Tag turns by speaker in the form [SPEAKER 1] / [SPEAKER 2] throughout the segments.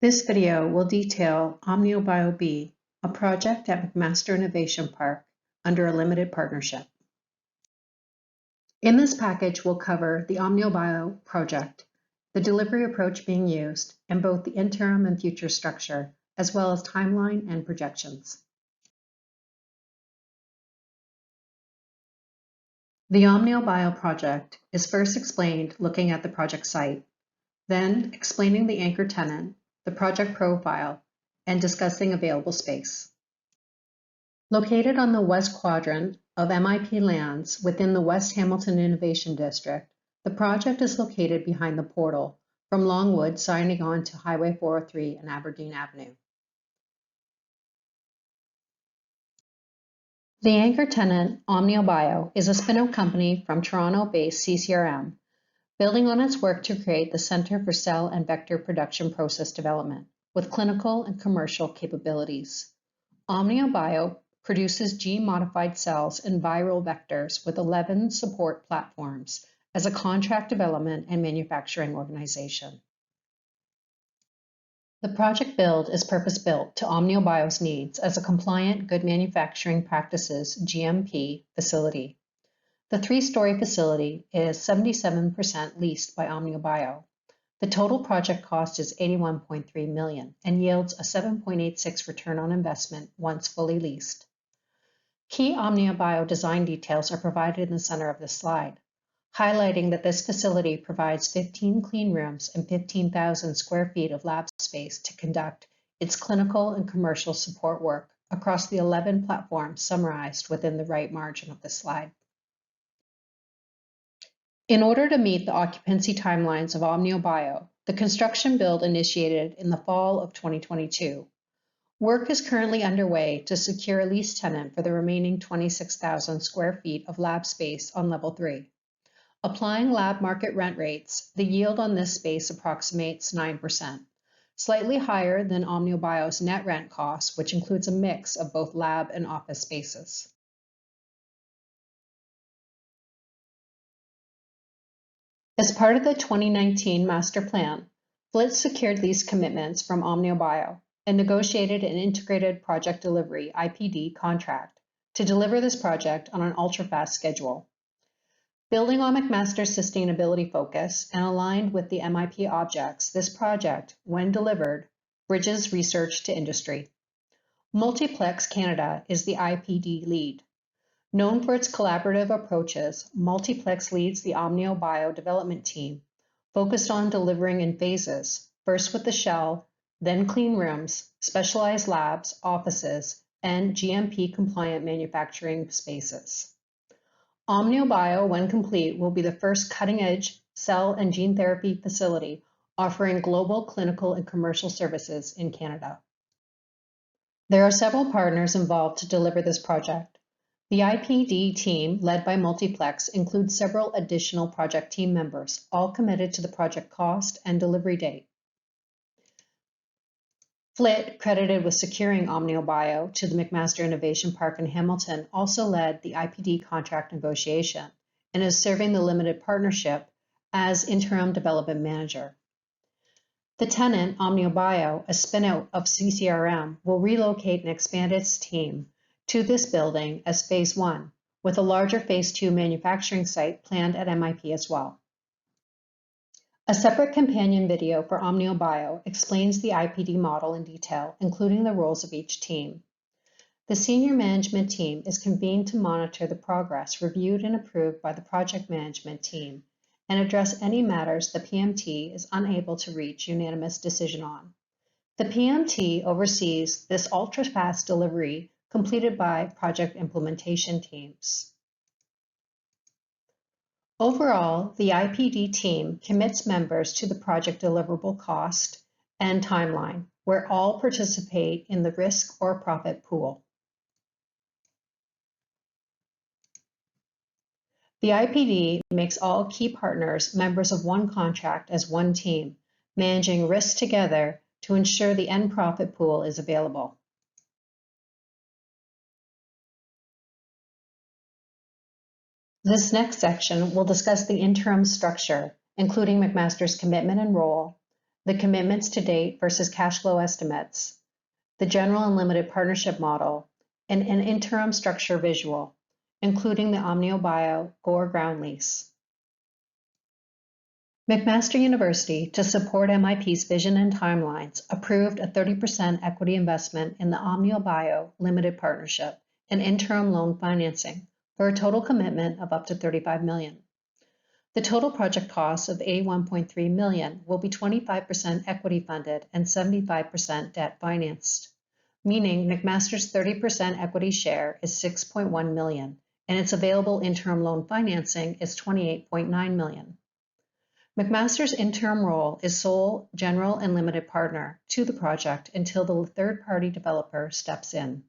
[SPEAKER 1] This video will detail OmniaBio B, a project at McMaster Innovation Park under a limited partnership. In this package, we'll cover the OmniaBio project, the delivery approach being used, and both the interim and future structure, as well as timeline and projections. The OmniaBio project is first explained looking at the project site, then explaining the anchor tenant, the project profile, and discussing available space. Located on the west quadrant of MIP lands within the West Hamilton Innovation District, the project is located behind the portal from Longwood signing on to Highway 403 and Aberdeen Avenue. The anchor tenant, OmniaBio, is a spin-out company from Toronto-based CCRM, building on its work to create the Center for Cell and Vector Production Process Development with clinical and commercial capabilities. OmniaBio produces gene-modified cells and viral vectors with 11 support platforms as a contract development and manufacturing organization. The project build is purpose-built to OmniaBio's needs as a compliant Good Manufacturing Practices (GMP) facility. The three-story facility is 77% leased by OmniaBio. The total project cost is $81.3 million and yields a 7.86 return on investment once fully leased. Key OmniaBio design details are provided in the center of this slide, highlighting that this facility provides 15 clean rooms and 15,000 square feet of lab space to conduct its clinical and commercial support work across the 11 platforms summarized within the right margin of the slide. In order to meet the occupancy timelines of OmniaBio, the construction build initiated in the fall of 2022. Work is currently underway to secure a lease tenant for the remaining 26,000 square feet of lab space on level 3. Applying lab market rent rates, the yield on this space approximates 9%, slightly higher than OmniaBio's net rent cost, which includes a mix of both lab and office spaces. As part of the 2019 master plan, Flitz secured lease commitments from OmniaBio and negotiated an integrated project delivery (IPD) contract to deliver this project on an ultra-fast schedule. Building on McMaster's sustainability focus and aligned with the MIP objects, this project, when delivered, bridges research to industry. Multiplex Canada is the IPD lead. Known for its collaborative approaches, Multiplex leads the OmniaBio development team, focused on delivering in phases, first with the shell, then clean rooms, specialized labs, offices, and GMP-compliant manufacturing spaces. OmniaBio, when complete, will be the first cutting-edge cell and gene therapy facility offering global clinical and commercial services in Canada. There are several partners involved to deliver this project. The IPD team, led by Multiplex, includes several additional project team members, all committed to the project cost and delivery date. Flit, credited with securing OmniaBio to the McMaster Innovation Park in Hamilton, also led the IPD contract negotiation and is serving the limited partnership as interim development manager. The tenant, OmniaBio, a spin-out of CCRM, will relocate and expand its team to this building as Phase 1, with a larger Phase 2 manufacturing site planned at MIP as well. A separate companion video for OmniaBio explains the IPD model in detail, including the roles of each team. The senior management team is convened to monitor the progress reviewed and approved by the project management team and address any matters the PMT is unable to reach unanimous decision on. The PMT oversees this ultra-fast delivery completed by project implementation teams. Overall, the IPD team commits members to the project deliverable cost and timeline, where all participate in the risk or profit pool. The IPD makes all key partners members of one contract as one team, managing risks together to ensure the end profit pool is available. This next section will discuss the interim structure, including McMaster's commitment and role, the commitments to date versus cash flow estimates, the general and limited partnership model, and an interim structure visual, including the OmniaBio Gore ground lease. McMaster University, to support MIP's vision and timelines, approved a 30% equity investment in the OmniaBio Limited Partnership and interim loan financing for a total commitment of up to $35 million. The total project cost of $81.3 million will be 25% equity funded and 75% debt financed, meaning McMaster's 30% equity share is $6.1 million and its available interim loan financing is $28.9 million. McMaster's interim role is sole general and limited partner to the project until the third-party developer steps in.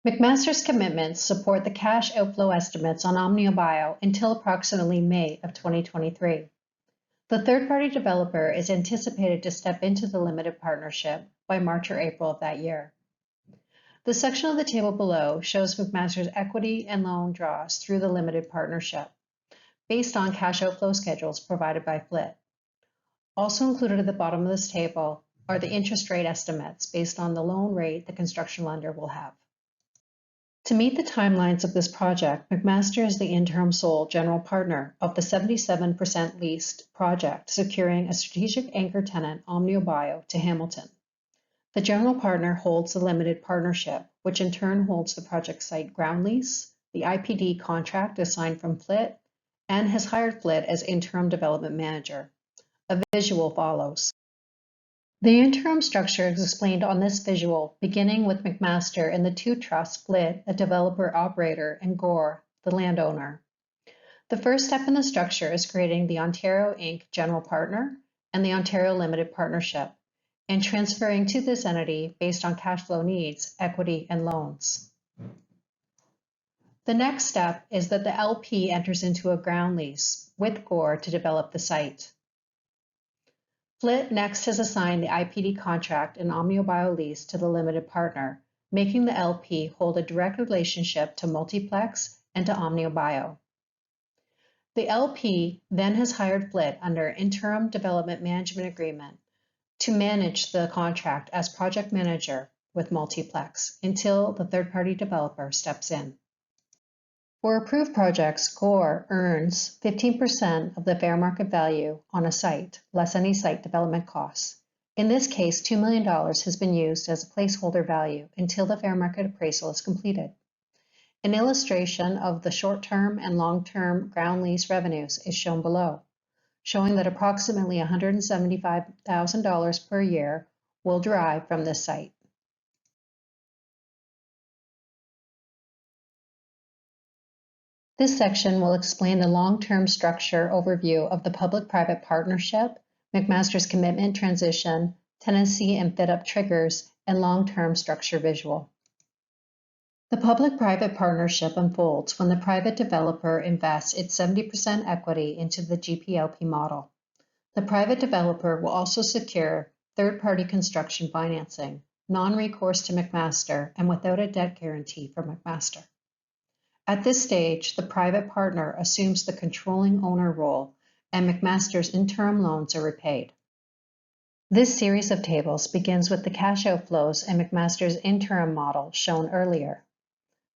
[SPEAKER 1] McMaster's commitments support the cash outflow estimates on OmniaBio until approximately May of 2023. The third-party developer is anticipated to step into the limited partnership by March or April of that year. The section of the table below shows McMaster's equity and loan draws through the limited partnership, based on cash outflow schedules provided by FLIT. Also included at the bottom of this table are the interest rate estimates based on the loan rate the construction lender will have. To meet the timelines of this project, McMaster is the interim sole general partner of the 77% leased project, securing a strategic anchor tenant, OmniaBio, to Hamilton. The general partner holds the limited partnership, which in turn holds the project site ground lease, the IPD contract assigned from FLIT, and has hired FLIT as interim development manager. A visual follows. The interim structure is explained on this visual, beginning with McMaster and the two trusts, FLIT, a developer operator, and Gore, the landowner. The first step in the structure is creating the Ontario Inc. general partner and the Ontario Limited Partnership, and transferring to this entity, based on cash flow needs, equity and loans. The next step is that the LP enters into a ground lease with Gore to develop the site. FLIT next has assigned the IPD contract and OmniaBio lease to the limited partner, making the LP hold a direct relationship to Multiplex and to OmniaBio. The LP then has hired FLIT under interim development management agreement to manage the contract as project manager with Multiplex until the third-party developer steps in. For approved projects, Gore earns 15% of the fair market value on a site, less any site development costs. In this case, $2 million has been used as a placeholder value until the fair market appraisal is completed. An illustration of the short-term and long-term ground lease revenues is shown below, showing that approximately $175,000 per year will derive from this site. This section will explain the long-term structure overview of the public-private partnership, McMaster's commitment transition, tenancy and fit-up triggers, and long-term structure visual. The public-private partnership unfolds when the private developer invests its 70% equity into the GPLP model. The private developer will also secure third-party construction financing, non-recourse to McMaster, and without a debt guarantee for McMaster. At this stage, the private partner assumes the controlling owner role, and McMaster's interim loans are repaid. This series of tables begins with the cash outflows and McMaster's interim model shown earlier.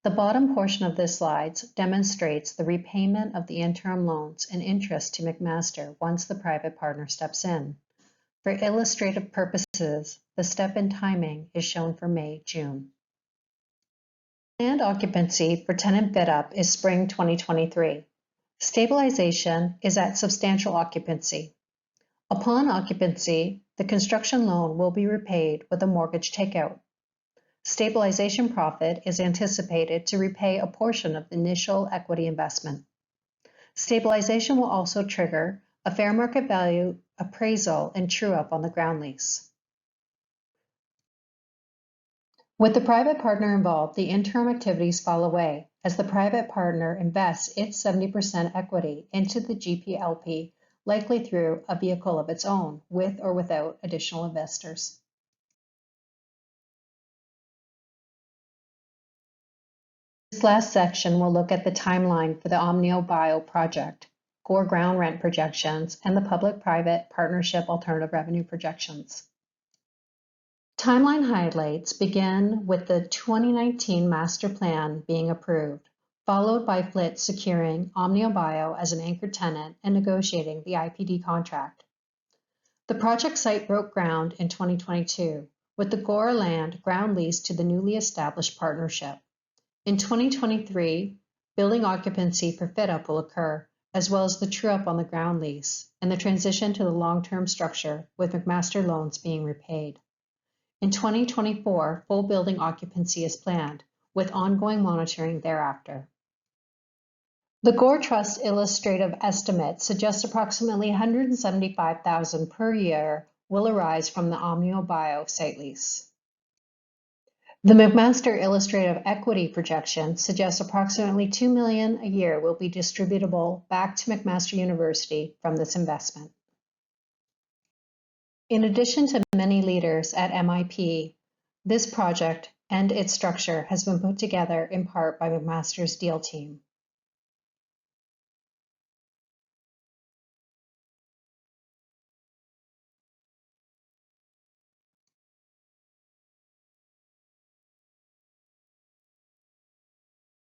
[SPEAKER 1] The bottom portion of this slide demonstrates the repayment of the interim loans and interest to McMaster once the private partner steps in. For illustrative purposes, the step in timing is shown for May-June. Planned occupancy for tenant fit-up is spring 2023. Stabilization is at substantial occupancy. Upon occupancy, the construction loan will be repaid with a mortgage takeout. Stabilization profit is anticipated to repay a portion of the initial equity investment. Stabilization will also trigger a fair market value appraisal and true-up on the ground lease. With the private partner involved, the interim activities fall away as the private partner invests its 70% equity into the GPLP, likely through a vehicle of its own, with or without additional investors. This last section will look at the timeline for the OmniaBio project. Gore ground rent projections, and the public-private partnership alternative revenue projections. Timeline highlights begin with the 2019 master plan being approved, followed by FLIT securing OmniaBio as an anchor tenant and negotiating the IPD contract. The project site broke ground in 2022, with the Gore land ground leased to the newly established partnership. In 2023, building occupancy for fit-up will occur, as well as the true-up on the ground lease, and the transition to the long-term structure, with McMaster loans being repaid. In 2024, full building occupancy is planned, with ongoing monitoring thereafter. The Gore Trust illustrative estimate suggests approximately $175,000 per year will arise from the OmniaBio site lease. The McMaster illustrative equity projection suggests approximately $2 million a year will be distributable back to McMaster University from this investment. In addition to many leaders at MIP, this project and its structure has been put together in part by McMaster's deal team.